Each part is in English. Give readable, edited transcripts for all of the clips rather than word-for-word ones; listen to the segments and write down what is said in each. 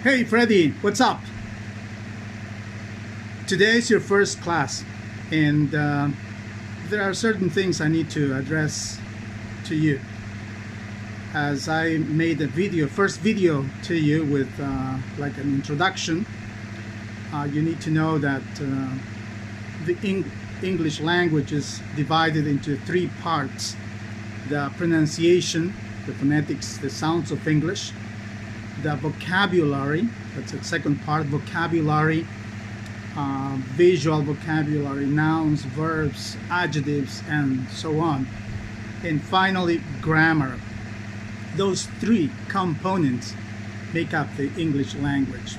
Hey Freddy, what's up? Today is your first class, and there are certain things I need to address to you. As I made a first video to you with like an introduction, you need to know that the English language is divided into three parts: the pronunciation, the phonetics, the sounds of English; the vocabulary, that's the second part, vocabulary, visual vocabulary, nouns, verbs, adjectives, and so on. And finally, grammar. Those three components make up the English language.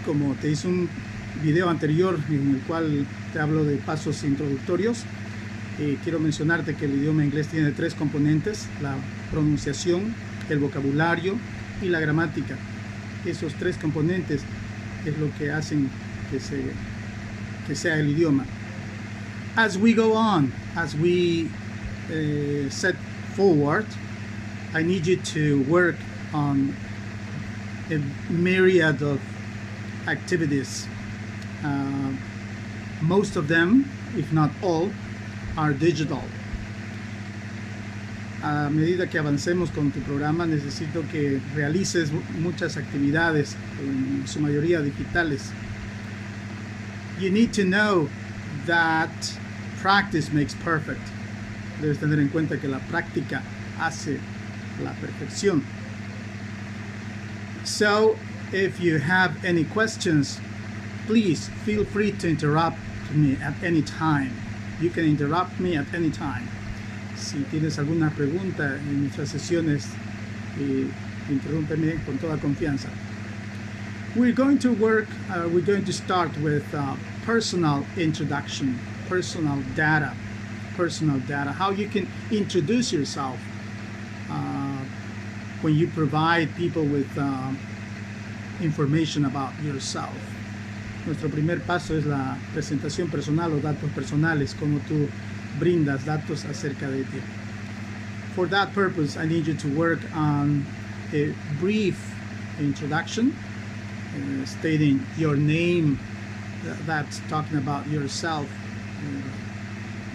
Como te hice un video anterior en el cual te hablo de pasos introductorios, quiero mencionarte que el idioma inglés tiene tres componentes: la pronunciación, el vocabulario y la gramática. Esos tres componentes es lo que hacen que sea el idioma. As we go on, as we set forward, I need you to work on a myriad of activities. Most of them, if not all, are digital. A medida que avancemos con tu programa, necesito que realices muchas actividades, en su mayoría digitales. You need to know that practice makes perfect. Debes tener en cuenta que la práctica hace la perfección. So, if you have any questions, please feel free to interrupt me at any time. You can interrupt me at any time. Si tienes alguna pregunta en nuestras sesiones, interrúmpeme con toda confianza. We're going to start with personal introduction, personal data, how you can introduce yourself when you provide people with information about yourself. Nuestro primer paso es la presentación personal o datos personales, como tú brindas datos acerca de ti. For that purpose, I need you to work on a brief introduction, stating your name, that's talking about yourself.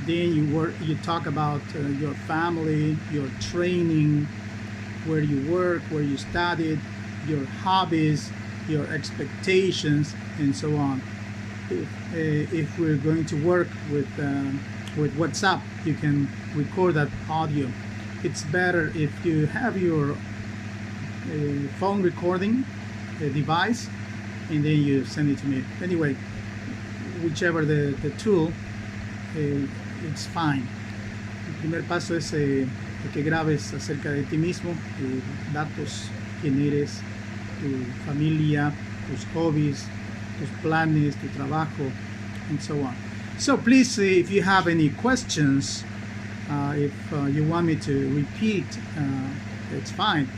Then you talk about your family, your training, where you work, where you studied, your hobbies, your expectations, and so on. If we're going to work with WhatsApp, you can record that audio. It's better if you have your phone recording device and then you send it to me. Anyway, whichever the tool, it's fine. El primer paso es que grabes acerca de ti mismo, datos, quién eres, tu familia, tus hobbies, tus planes, tu trabajo, and so on. So please, if you have any questions, if you want me to repeat, it's fine.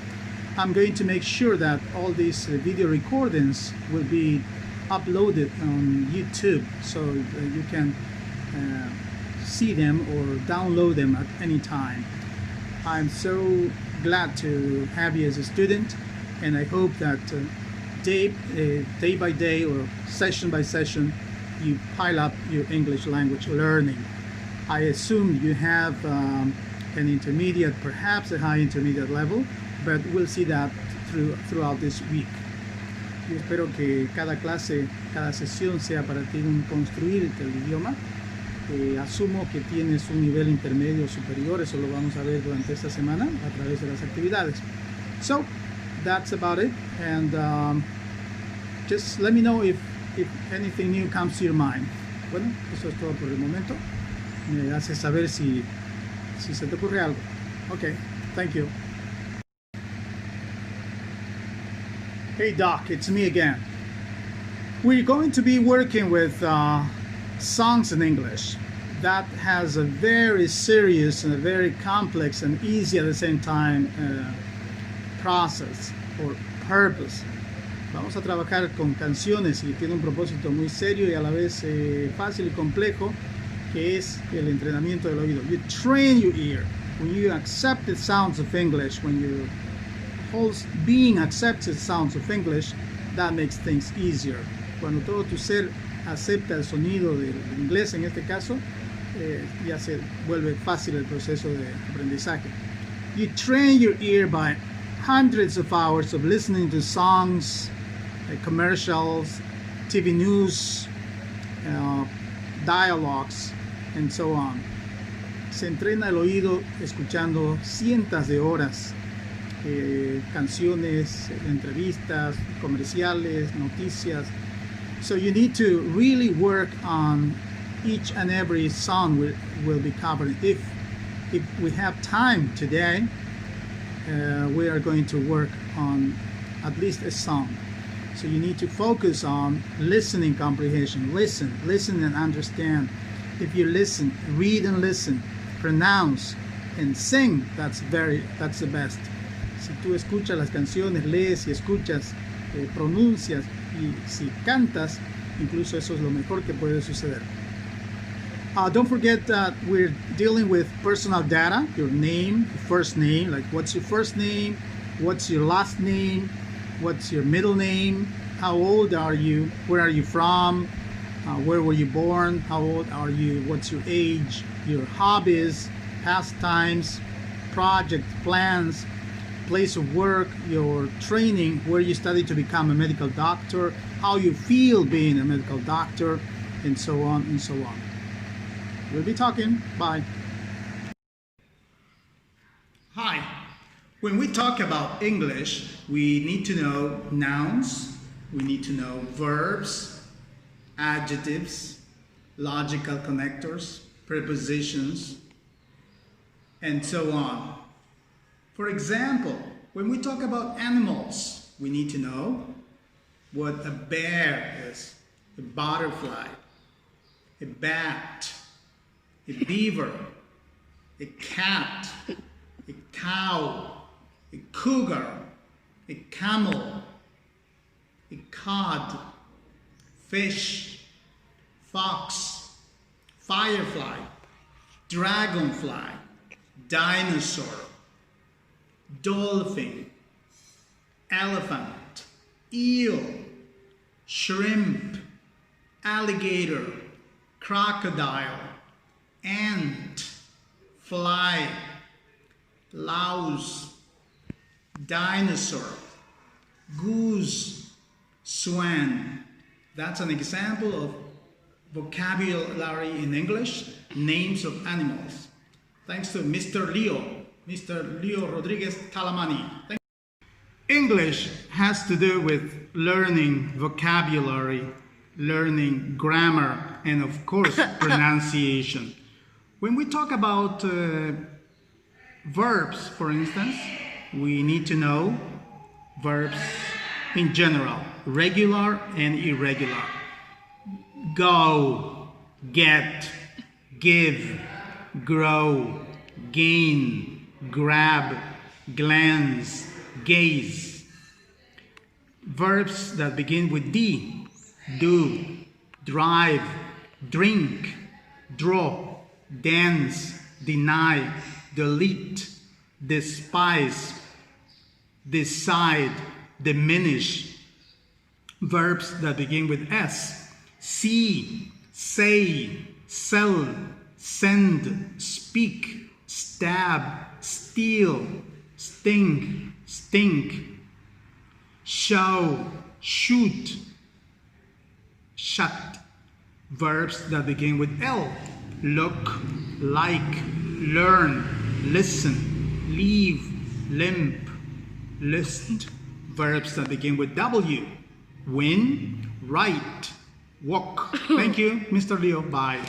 I'm going to make sure that all these video recordings will be uploaded on YouTube, so you can see them or download them at any time. I'm so glad to have you as a student, and I hope that day by day or session by session, you pile up your English language learning. I assume you have an intermediate, perhaps a high intermediate level, but we'll see that throughout this week. Yo espero que cada clase, cada sesión sea para ti un construir el idioma. Asumo que tienes un nivel intermedio o superior, eso lo vamos a ver durante esta semana a través de las actividades. So, that's about it, and just let me know if anything new comes to your mind. Bueno, eso es todo por el momento. Me haces saber si se te ocurre algo. Okay, thank you. Hey Doc, it's me again. We're going to be working with songs in English. That has a very serious and a very complex and easy at the same time process or purpose. Vamos a trabajar con canciones y tiene un propósito muy serio y a la vez fácil y complejo, que es el entrenamiento del oído. You train your ear. When you accept the sounds of English, when you being accepts the sounds of English, that makes things easier. Cuando todo tu ser acepta el sonido del inglés, en este caso, ya se vuelve fácil el proceso de aprendizaje. You train your ear by hundreds of hours of listening to songs, commercials, TV news, dialogues, and so on. Se entrena el oído escuchando cientos de horas, canciones, entrevistas, comerciales, noticias. So you need to really work on each and every song will be covered. If we have time today, we are going to work on at least a song. So you need to focus on listening comprehension. Listen and understand. If you listen, read and listen, pronounce and sing, that's the best. Si tú escuchas las canciones, lees y escuchas, pronuncias y si cantas, incluso eso es lo mejor que puede suceder. Don't forget that we're dealing with personal data, your name, your first name, like what's your first name, what's your last name, what's your middle name, how old are you, where are you from, where were you born, how old are you, what's your age, your hobbies, pastimes, project plans, place of work, your training, where you studied to become a medical doctor, how you feel being a medical doctor, and so on and so on. We'll be talking. Bye. Hi. When we talk about English, we need to know nouns, we need to know verbs, adjectives, logical connectors, prepositions, and so on. For example, when we talk about animals, we need to know what a bear is, a butterfly, a bat, a beaver, a cat, a cow, a cougar, a camel, a cod, fish, fox, firefly, dragonfly, dinosaur, dolphin, elephant, eel, shrimp, alligator, crocodile, ant, fly, louse, dinosaur, goose, swan. That's an example of vocabulary in English, names of animals. Thanks to Mr. Leo Rodriguez Talamani. English has to do with learning vocabulary, learning grammar, and of course pronunciation. When we talk about verbs, for instance, we need to know verbs in general, regular and irregular. Go, get, give, grow, gain, grab, glance, gaze. Verbs that begin with D: do, drive, drink, draw, dance, deny, delete, despise, decide, diminish. Verbs that begin with S: see, say, sell, send, speak, stab, steal, sting, stink. Show, shoot, shut. Verbs that begin with L: look, like, learn, listen, leave, limp, list. Verbs that begin with W: win, write, walk. Thank you, Mr. Leo. Bye.